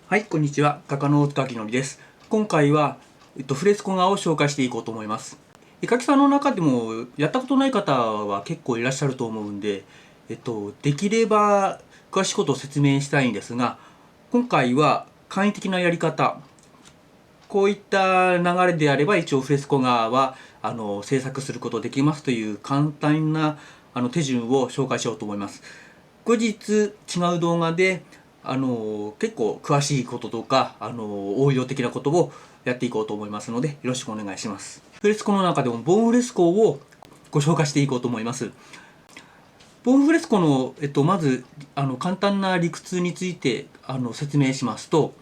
はい、こんにちは。画家の大塚明則です。今回は、フレスコ画を紹介していこうと思います。絵描きさんの中でもやったことない方は結構いらっしゃると思うんで、できれば詳しいことを説明したいんですが、今回は簡易的なやり方、こういった流れであれば一応フレスコ画は制作することできますという簡単な手順を紹介しようと思います。後日違う動画で結構詳しいこととか応用的なことをやっていこうと思いますのでよろしくお願いします。フレスコの中でもボーンフレスコをご紹介していこうと思います。ボーンフレスコの、まず簡単な理屈について説明しますと、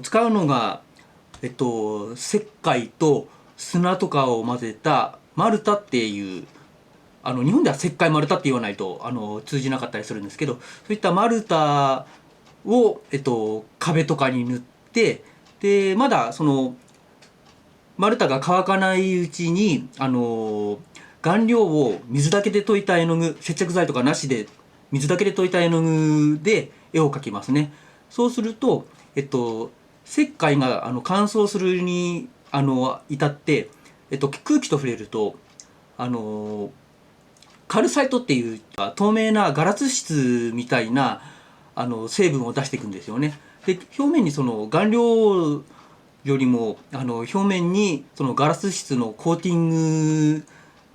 使うのが、石灰と砂とかを混ぜたマルタっていう日本では石灰丸太って言わないと通じなかったりするんですけど、そういった丸太を、壁とかに塗って、でまだその丸太が乾かないうちに顔料を水だけで溶いた絵の具、接着剤とかなしで水だけで溶いた絵の具で絵を描きますね。そうすると、石灰が乾燥するに至って、空気と触れるとカルサイトっていう透明なガラス質みたいな成分を出していくんですよね。で表面にその顔料よりも表面にそのガラス質のコーティング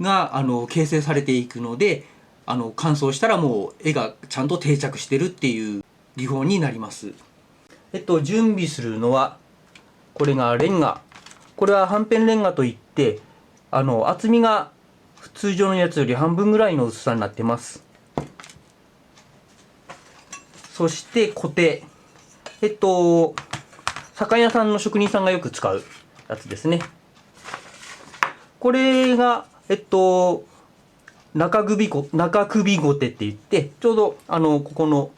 が形成されていくので乾燥したらもう絵がちゃんと定着してるっていう技法になります。準備するのはこれがレンガ、これははんぺんレンガといって厚みが通常のやつより半分ぐらいの薄さになってます。そしてコテ、酒屋さんの職人さんがよく使うやつですね。これが中首ごてって言って、ちょうどここの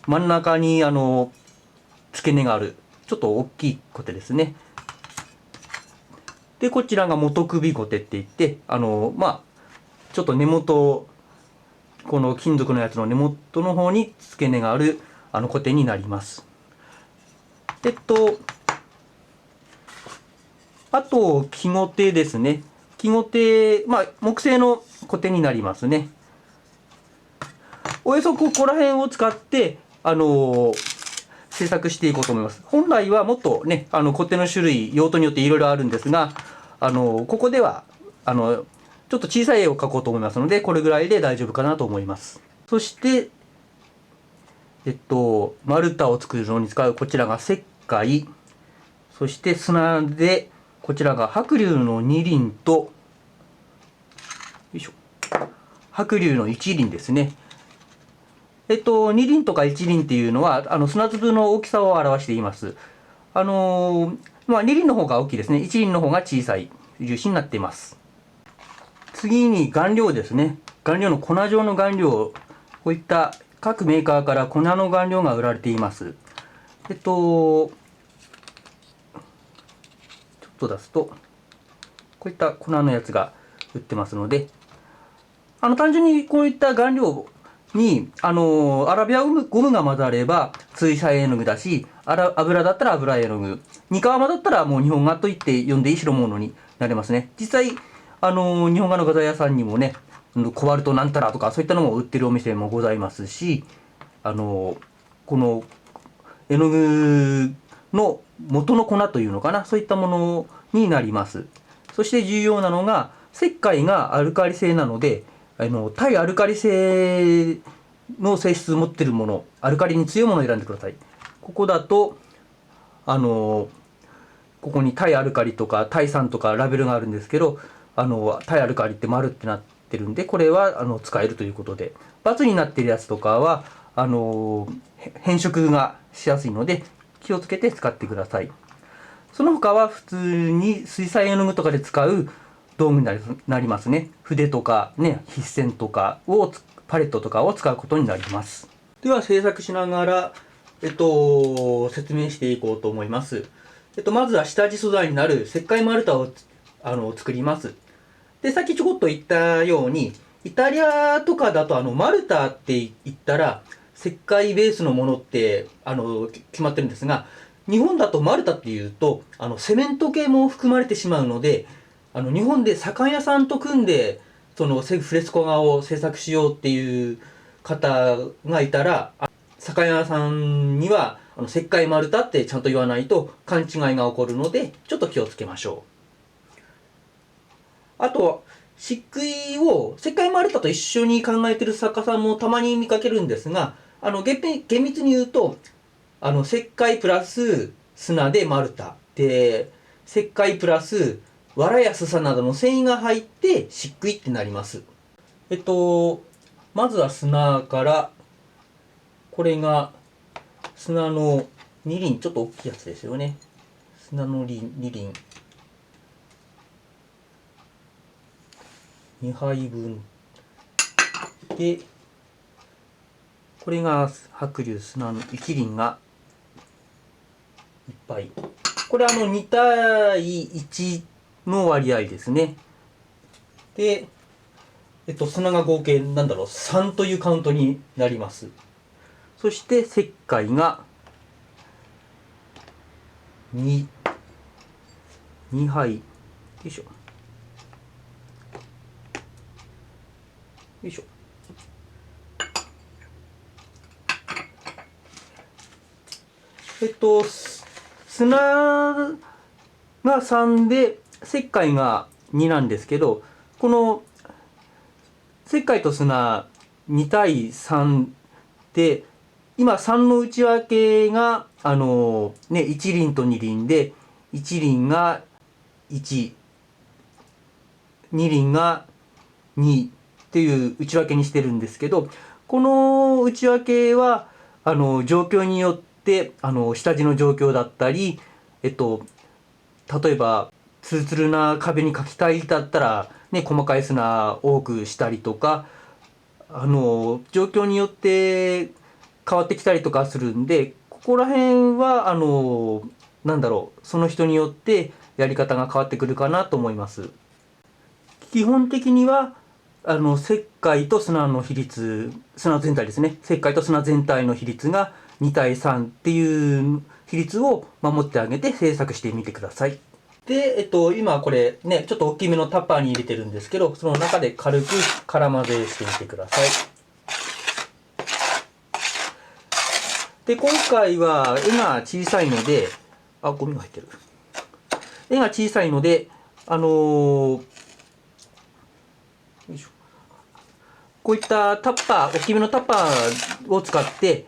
真ん中に付け根があるちょっと大きいコテですね。でこちらが元首ごてって言ってちょっと根元、この金属のやつの根元の方に付け根があるコテになります。あと木ごてですね。木ごて、木製のコテになりますね。およそここら辺を使って制作していこうと思います。本来はもっとねコテの種類用途によっていろいろあるんですがここではちょっと小さい絵を描こうと思いますのでこれぐらいで大丈夫かなと思います。そして丸太を作るのに使うこちらが石灰、そして砂でこちらが白龍の2輪とよいしょ白龍の1輪ですね。2輪とか1輪っていうのは砂粒の大きさを表しています。2輪の方が大きいですね。1輪の方が小さい粒子になっています。次に顔料ですね。顔料の粉状の顔料、こういった各メーカーから粉の顔料が売られています。ちょっと出すとこういった粉のやつが売ってますので単純にこういった顔料にアラビアゴムが混ざれば水彩絵の具だし、油だったら油絵の具、ニカワマだったらもう日本画といって呼んでいい代物になりますね。実際日本画の画材屋さんにもねコバルトなんたらとかそういったのも売ってるお店もございますしこの絵の具の元の粉というのかな、そういったものになります。そして重要なのが石灰がアルカリ性なので対アルカリ性の性質を持っているもの、アルカリに強いものを選んでください。ここだとここに対アルカリとか対酸とかラベルがあるんですけど対アルカリって丸ってなってるんでこれは使えるということで、×になってるやつとかは変色がしやすいので気をつけて使ってください。その他は普通に水彩絵の具とかで使う道具になりますね。筆とかね、筆線とかをパレットとかを使うことになります。では制作しながら説明していこうと思います。まずは下地素材になる石灰丸太を作ります。でさっきちょこっと言ったようにイタリアとかだとマルタって言ったら石灰ベースのものって決まってるんですが、日本だとマルタっていうとセメント系も含まれてしまうので、日本で左官屋さんと組んでそのフレスコ画を制作しようっていう方がいたら、左官屋さんには石灰マルタってちゃんと言わないと勘違いが起こるので、ちょっと気をつけましょう。あと漆喰を石灰マルタと一緒に考えてる作家さんもたまに見かけるんですが、厳密に言うと石灰プラス砂でマルタで、石灰プラス藁やすさなどの繊維が入って漆喰ってなります。まずは砂から、これが砂の2輪、ちょっと大きいやつですよね。砂の2輪2杯分で、これが白龍砂の1輪が1杯。これ2対1の割合ですね。で、砂が合計3というカウントになります。そして石灰が2杯。よいしょ。よいしょ。砂が3で石灰が2なんですけど、この石灰と砂2対3で、今3の内訳が1輪と2輪で、1輪が1、2輪が2っていう内訳にしてるんですけど、この内訳は状況によって下地の状況だったり、例えばツルツルな壁に描きたいだったらね、細かい砂多くしたりとか、状況によって変わってきたりとかするんで、ここら辺はその人によってやり方が変わってくるかなと思います。基本的には石灰と砂の比率、砂全体ですね、石灰と砂全体の比率が2対3っていう比率を守ってあげて制作してみてください。で、今これね、ちょっと大きめのタッパーに入れてるんですけど、その中で軽く空混ぜしてみてください。で、今回は絵が小さいので、ゴミが入ってる。絵が小さいので、よいしょ。こういったタッパー、大きめのタッパーを使って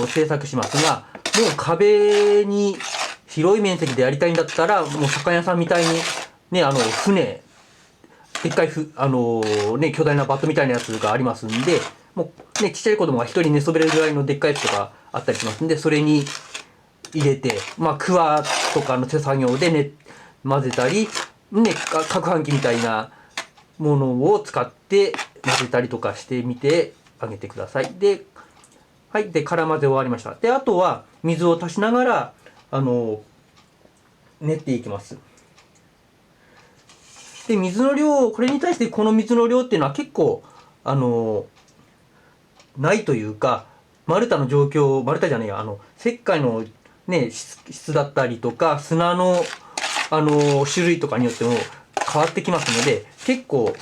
制作しますが、もう壁に広い面積でやりたいんだったら、もう酒屋さんみたいにね、船、でっかい巨大なバットみたいなやつがありますんで、もうね、ちっちゃい子供が一人寝そべれるぐらいのでっかいやつとかあったりしますんで、それに入れて、クワとかの手作業でね、混ぜたり、ね、攪拌機みたいなものを使って混ぜたりとかしてみてあげてください。で、はい。で、空混ぜ終わりました。で、あとは水を足しながら、練っていきます。で、水の量、これに対してこの水の量っていうのは結構、ないというか、マルタの状況、マルタじゃねえや、石灰のね、質だったりとか、砂の、種類とかによっても変わってきますので、結構、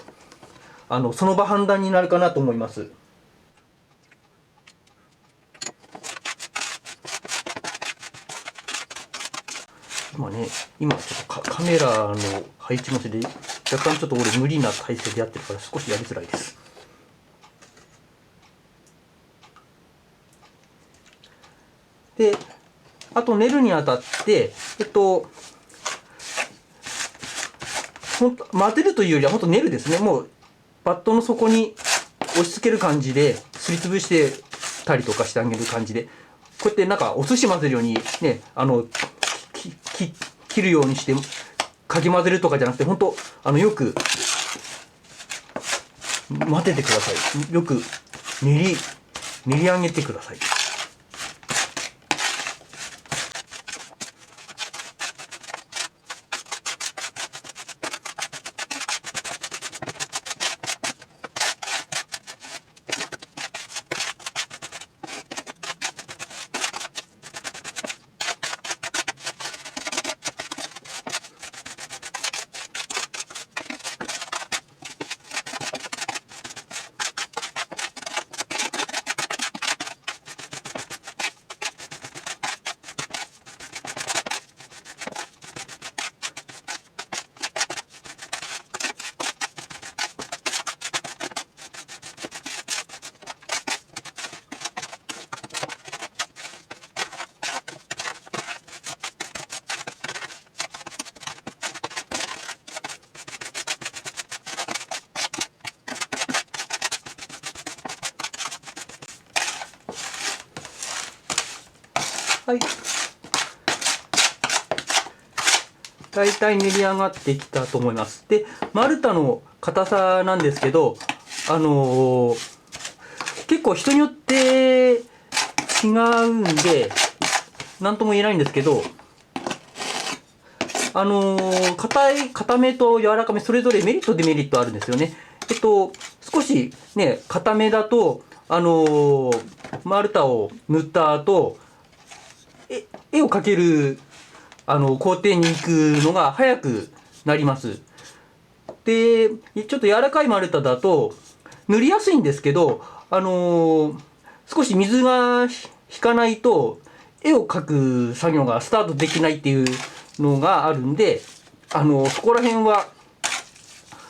その場判断になるかなと思います。今ちょっとカメラの配置のせいで、若干ちょっと俺無理な体勢でやってるから少しやりづらいです。で、あと練るにあたって、混ぜるというよりは本当練るですね。もうバットの底に押し付ける感じで、すりつぶしてたりとかしてあげる感じで、こうやってなんかお寿司混ぜるようにね、切るようにしてかき混ぜるとかじゃなくて、本当よく混ぜてください。よく練り上げてください。はい。大体練り上がってきたと思います。で、丸太の硬さなんですけど、結構人によって違うんで、なんとも言えないんですけど、硬めと柔らかめ、それぞれメリット、デメリットあるんですよね。少しね、硬めだと、丸太を塗った後、絵を描ける、工程に行くのが早くなります。で、ちょっと柔らかい丸太だと、塗りやすいんですけど、少し水が引かないと、絵を描く作業がスタートできないっていうのがあるんで、そこら辺は、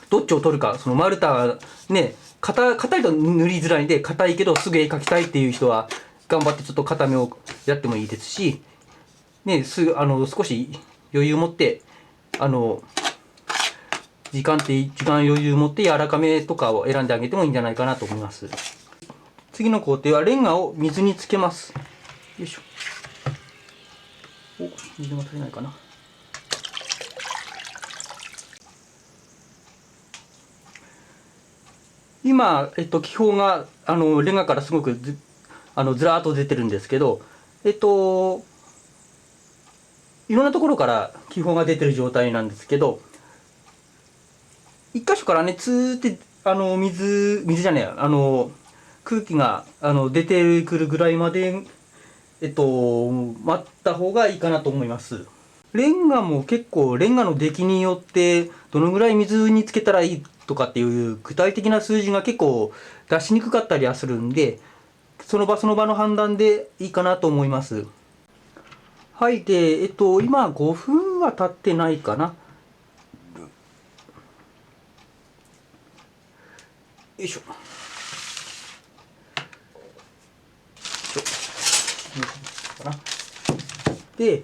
どっちを取るか、その丸太がね、硬いと塗りづらいんで、硬いけどすぐ絵描きたいっていう人は、頑張ってちょっと硬めをやってもいいですし、ね、少し余裕を持って、時間余裕を持って柔らかめとかを選んであげてもいいんじゃないかなと思います。次の工程はレンガを水につけます。よいしょ。お、水が足りないかな。今、気泡がレンガからすごくずらーっと出てるんですけど、いろんなところから気泡が出てる状態なんですけど、一箇所からね、ツーって水じゃねえや、空気が出てくるぐらいまで待った方がいいかなと思います。レンガも結構レンガの出来によってどのぐらい水につけたらいいとかっていう具体的な数字が結構出しにくかったりはするんで、その場その場の判断でいいかなと思います。はい。で、今5分は経ってないかな。よいしょ。かな。で、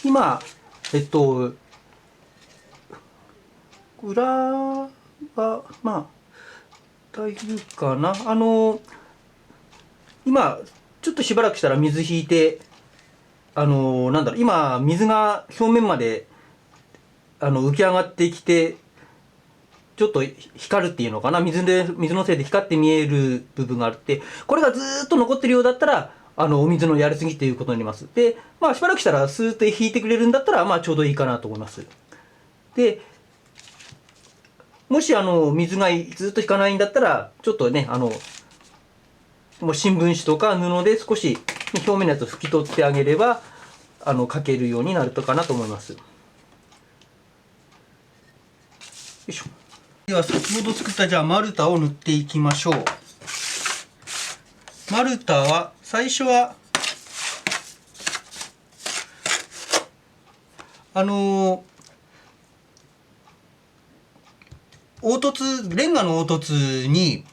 今、裏は、まあ、大丈夫かな。今、ちょっとしばらくしたら水引いて、なんだろう、今、水が表面まで、浮き上がってきて、ちょっと光るっていうのかな、水のせいで光って見える部分があって、これがずーっと残ってるようだったら、お水のやりすぎということになります。で、まあ、しばらくしたら、スーッと引いてくれるんだったら、まあ、ちょうどいいかなと思います。で、もし、水がずっと引かないんだったら、ちょっとね、もう新聞紙とか布で少し表面のやつを拭き取ってあげれば、描けるようになるかなと思います。よいしょ。では先ほど作ったじゃあ丸太を塗っていきましょう。丸太は最初はレンガの凹凸に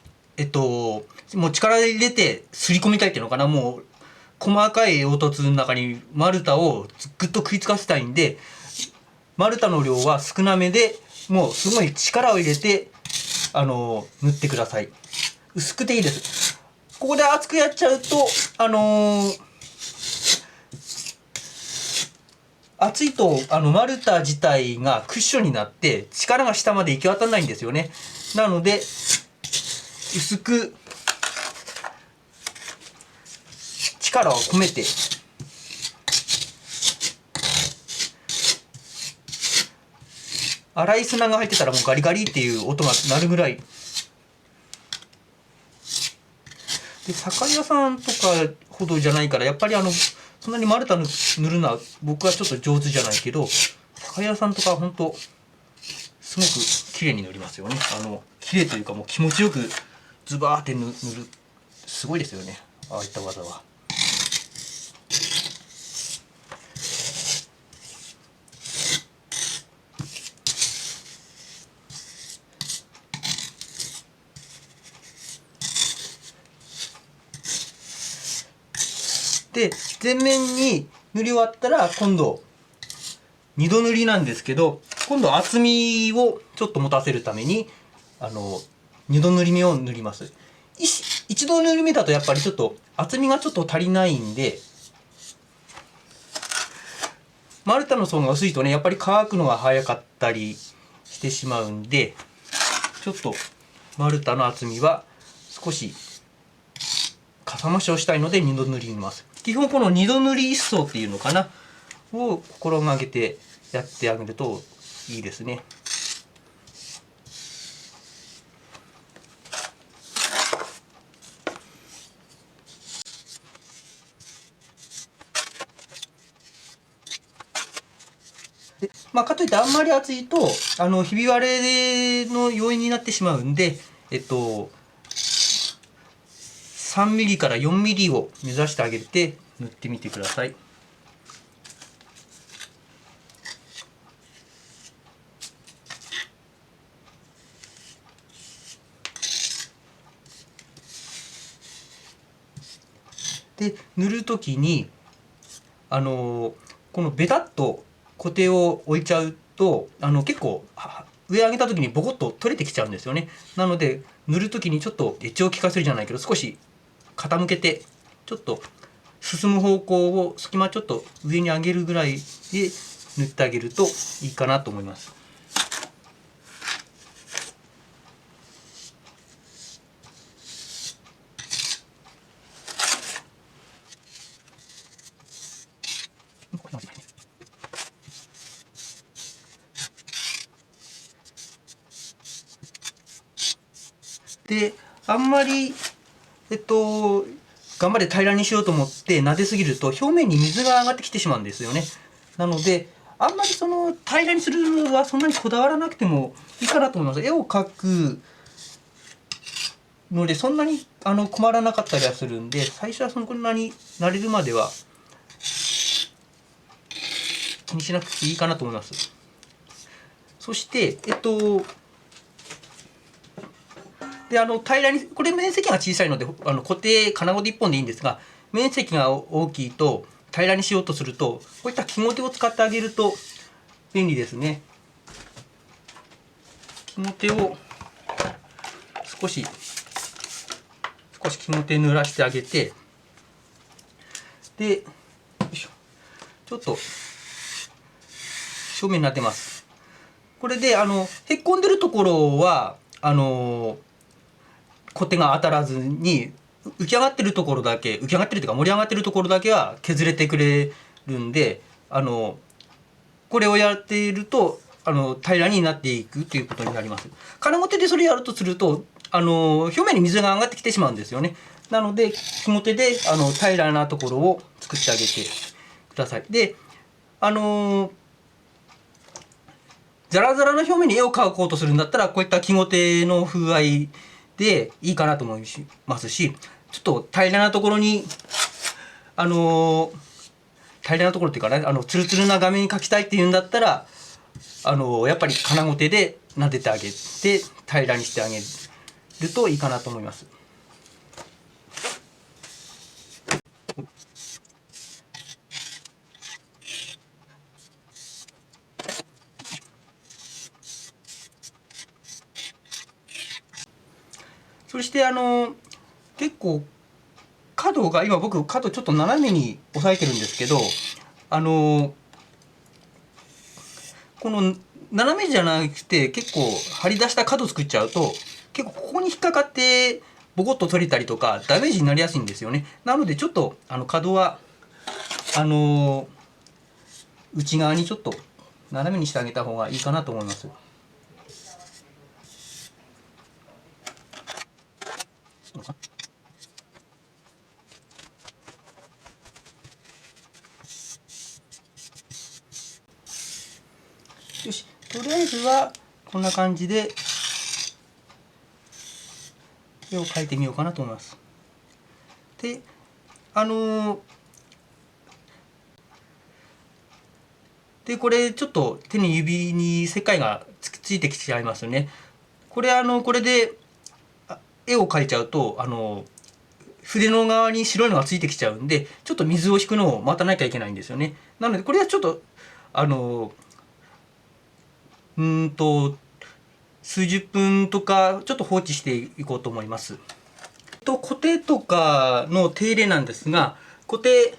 もう力入れてすり込みたいっていうのかな、もう細かい凹凸の中に丸太をぐっと食いつかせたいんで、丸太の量は少なめで、もうすごい力を入れて塗ってください。薄くていいです。ここで厚くやっちゃうと厚いと丸太自体がクッションになって力が下まで行き渡らないんですよね。なので薄く力を込めて粗い砂が入ってたらもうガリガリっていう音が鳴るぐらいで、酒屋さんとかほどじゃないから、やっぱりそんなに丸太塗るのは僕はちょっと上手じゃないけど、酒屋さんとかほんとすごく綺麗に塗りますよね。綺麗というかもう気持ちよくズバーって塗る。すごいですよね、ああいった技は。で、全面に塗り終わったら今度2度塗りなんですけど、今度厚みをちょっと持たせるために2度塗り目を塗ります。一度塗る目だとやっぱりちょっと厚みがちょっと足りないんで、丸太の層が薄いとねやっぱり乾くのが早かったりしてしまうんで、ちょっと丸太の厚みは少しかさ増しをしたいので2度塗ります。基本この2度塗り一層っていうのかなを心がけてやってあげるといいですね。でかといってあんまり厚いとひび割れの要因になってしまうんで、3ミリから4ミリを目指してあげて塗ってみてください。で塗る時にこのベタッと固定を置いちゃうと結構上上げた時にボコッと取れてきちゃうんですよね。なので塗る時にちょっとエッジを効かせるじゃないけど少し傾けてちょっと進む方向を隙間ちょっと上に上げるぐらいで塗ってあげるといいかなと思います。であんまり頑張って平らにしようと思って撫ですぎると表面に水が上がってきてしまうんですよね。なのであんまりその平らにするのはそんなにこだわらなくてもいいかなと思います。絵を描くのでそんなに困らなかったりはするんで、最初はそんなに慣れるまでは気にしなくていいかなと思います。そしてで平らにこれ面積が小さいので固定金具で1本でいいんですが、面積が大きいと平らにしようとするとこういった木ごてを使ってあげると便利ですね。木ごてを少し木ごて濡らしてあげて、でよいしょ、ちょっと正面になってます。これでへっこんでるところはコテが当たらずに浮き上がってるところだけ、浮き上がってるというか盛り上がってるところだけは削れてくれるんで、これをやっていると平らになっていくということになります。金ごてでそれやるとすると表面に水が上がってきてしまうんですよね。なので木ごてで平らなところを作ってあげてください。でザラザラの表面に絵を描こうとするんだったらこういった木ごての風合いでいいかなと思いますし、ちょっと平らなところに平らなところっていうかねツルツルな画面に描きたいっていうんだったらやっぱり金ごてで撫でてあげて平らにしてあげるといいかなと思います。そして結構角が今僕角ちょっと斜めに押さえてるんですけどこの斜めじゃなくて結構張り出した角作っちゃうと結構ここに引っかかってボコッと取れたりとかダメージになりやすいんですよね。なのでちょっと角は内側にちょっと斜めにしてあげた方がいいかなと思います。よし、とりあえずはこんな感じで絵を描いてみようかなと思います。でこれちょっと手に指に石灰がついてきちゃいますね。これこれで絵を描いちゃうと筆の側に白いのがついてきちゃうんでちょっと水を引くのを待たなきゃいけないんですよね。なのでこれはちょっと数十分とかちょっと放置していこうと思います。固定とかの手入れなんですが、固定、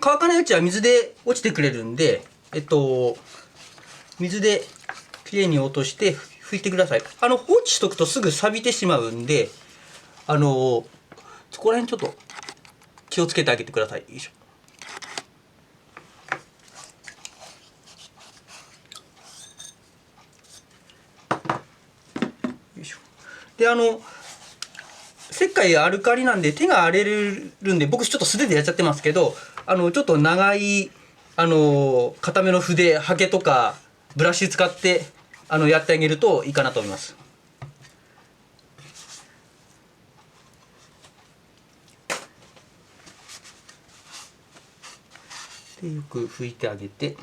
乾かないうちは水で落ちてくれるんで、水できれいに落として拭いてください。放置しとくとすぐ錆びてしまうんで、そこら辺ちょっと気をつけてあげてください。よいしょ。よいしょ。で、石灰アルカリなんで手が荒れるんで、僕ちょっと素手でやっちゃってますけど、ちょっと長い、固めの筆、ハケとかブラシ使って、やってあげるといいかなと思います。で、よく拭いてあげて。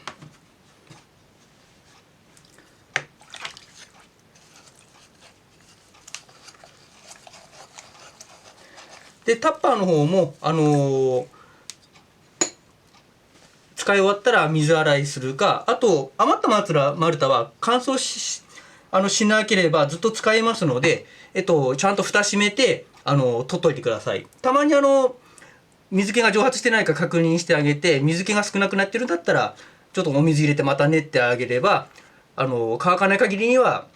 で、タッパーの方も、使い終わったら水洗いするか、あと余った丸太は乾燥しなければずっと使えますので、ちゃんと蓋閉めて取っといてください。たまに水気が蒸発してないか確認してあげて、水気が少なくなってるんだったらちょっとお水入れてまた練ってあげれば、乾かない限りには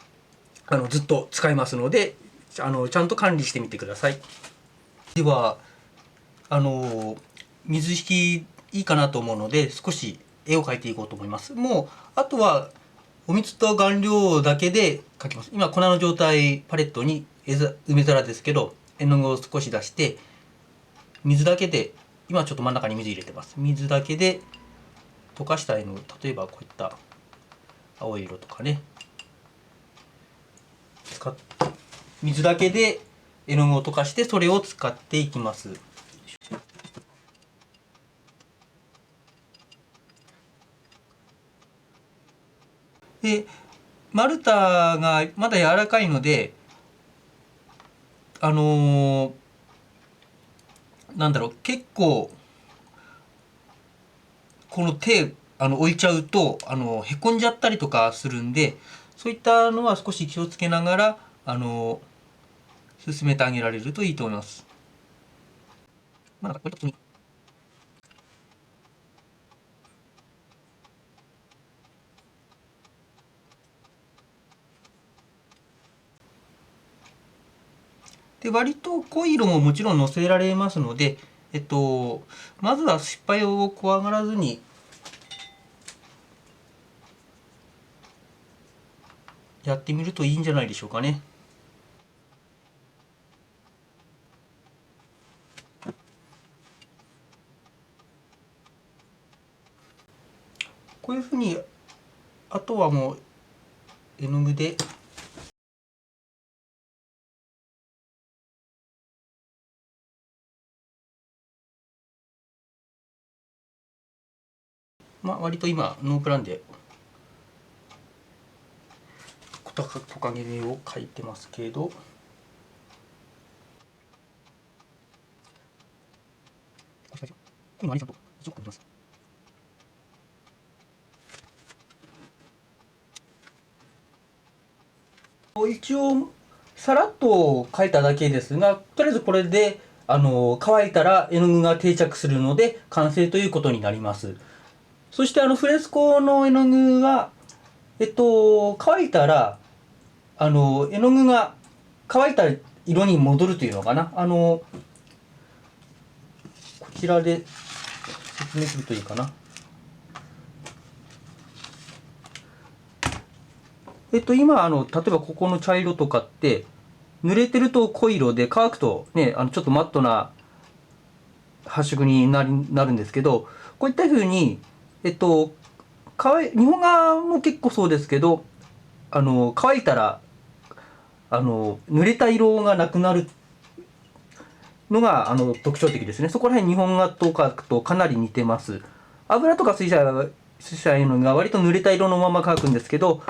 ずっと使えますので、ちゃんと管理してみてください。では水引きいいかなと思うので、少し絵を描いていこうと思います。もうあとはお水と顔料だけで描きます。今粉の状態パレットに梅皿ですけど、絵の具を少し出して水だけで、今ちょっと真ん中に水入れてます。水だけで溶かした絵の具、例えばこういった青色とかね、水だけで絵の具を溶かしてそれを使っていきます。で、丸太がまだ柔らかいので、なんだろう、結構この手置いちゃうとへこんじゃったりとかするんで、そういったのは少し気をつけながら進めてあげられるといいと思います。まあ、なんか割と普通に。で、割と濃い色ももちろんのせられますので、まずは失敗を怖がらずにやってみるといいんじゃないでしょうかね。こういうふうに、あとはもう絵の具で割と今ノープランでトカゲ目を描いてますけど、今ちゃんと一応描きます。一応さらっと描いただけですが、とりあえずこれで乾いたら絵の具が定着するので完成ということになります。そしてフレスコの絵の具は乾いたら絵の具が乾いた色に戻るというのかな。こちらで説明するといいかな。今例えばここの茶色とかって濡れてると濃い色で乾くとねちょっとマットな発色になるんですけど、こういった風に日本画も結構そうですけど乾いたら濡れた色がなくなるのが特徴的ですね。そこら辺日本画とかとかなり似てます。油とか水彩のが割と濡れた色のまま描くんですけど、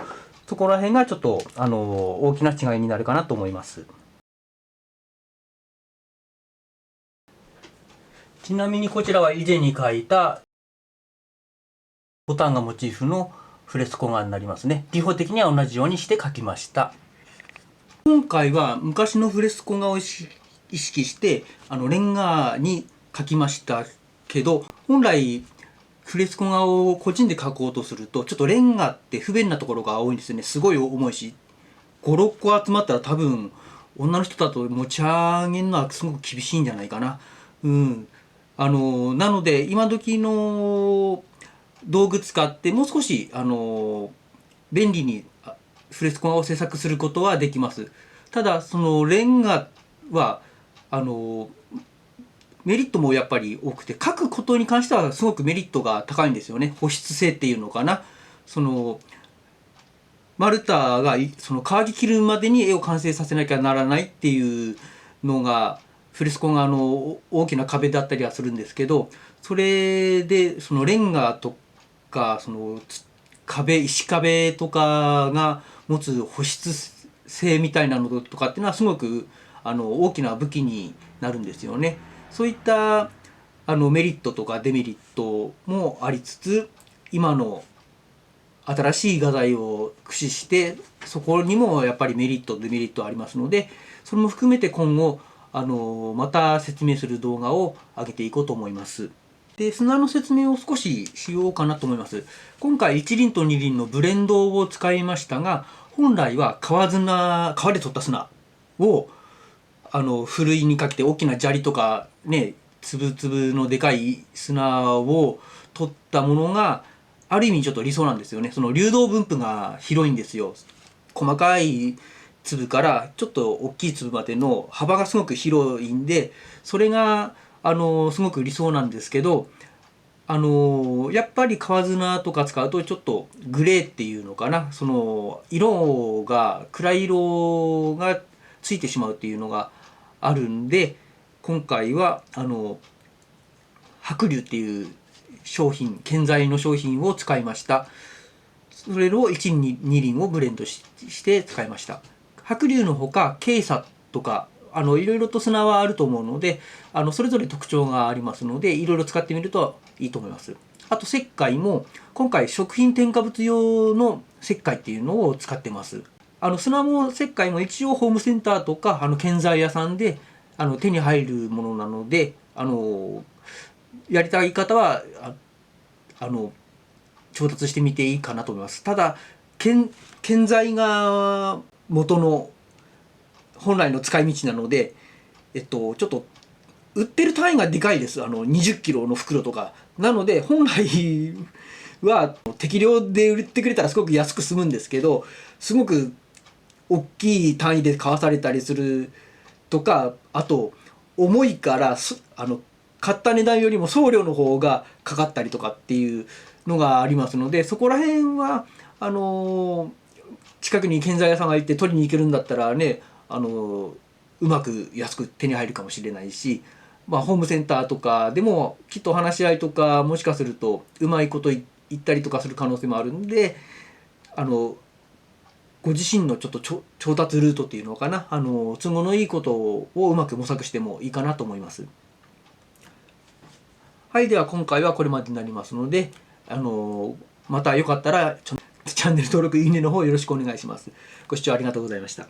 そこら辺がちょっと大きな違いになるかなと思います。ちなみにこちらは以前に描いたボタンがモチーフのフレスコ画になりますね。技法的には同じようにして描きました。今回は昔のフレスコ画を意識してレンガに描きましたけど、本来フレスコ画を個人で描こうとするとちょっとレンガって不便なところが多いんですよね。すごい重いし、56個集まったら多分女の人だと持ち上げるのはすごく厳しいんじゃないかな。なので今時の道具使ってもう少し便利にフレスコ画を制作することはできます。ただそのレンガはメリットもやっぱり多くて、描くことに関してはすごくメリットが高いんですよね。保湿性っていうのかな。マルタが乾ききるまでに絵を完成させなきゃならないっていうのがフレスコ画の大きな壁だったりはするんですけど、それでそのレンガとか石壁とかが持つ保湿性みたいなのとかっていうのはすごく大きな武器になるんですよね。そういったメリットとかデメリットもありつつ、今の新しい画材を駆使してそこにもやっぱりメリットデメリットありますので、それも含めて今後また説明する動画を上げていこうと思います。で、砂の説明を少ししようかなと思います。今回1輪と2輪のブレンドを使いましたが、本来は川で取った砂をふるいにかけて大きな砂利とかね、粒々のでかい砂を取ったものがある意味ちょっと理想なんですよね。その流動分布が広いんですよ。細かい粒からちょっと大きい粒までの幅がすごく広いんで、それがすごく理想なんですけど、やっぱり川砂とか使うとちょっとグレーっていうのかな、その色が暗い色がついてしまうっていうのがあるんで、今回は白龍っていう建材の商品を使いました。それを1、2輪をブレンドして使いました。白龍のほか珪砂とかいろいろと砂はあると思うので、それぞれ特徴がありますので、いろいろ使ってみるといいと思います。あと石灰も今回食品添加物用の石灰っていうのを使ってます。砂も石灰も一応ホームセンターとか建材屋さんで手に入るものなので、やりたい方は調達してみていいかなと思います。ただ建材が元の本来の使い道なので、ちょっと売ってる単位がでかいです。20キロの袋とかなので、本来は適量で売ってくれたらすごく安く済むんですけど、すごく大きい単位で買わされたりするとか、あと重いから買った値段よりも送料の方がかかったりとかっていうのがありますので、そこら辺は近くに建材屋さんがいて取りに行けるんだったらね、うまく安く手に入るかもしれないし、ホームセンターとかでもきっと話し合いとかもしかするとうまいこと言ったりとかする可能性もあるんで、ご自身のちょっと調達ルートっていうのかな、都合のいいことをうまく模索してもいいかなと思います。はい、では今回はこれまでになりますので、またよかったらチャンネル登録、いいねの方よろしくお願いします。ご視聴ありがとうございました。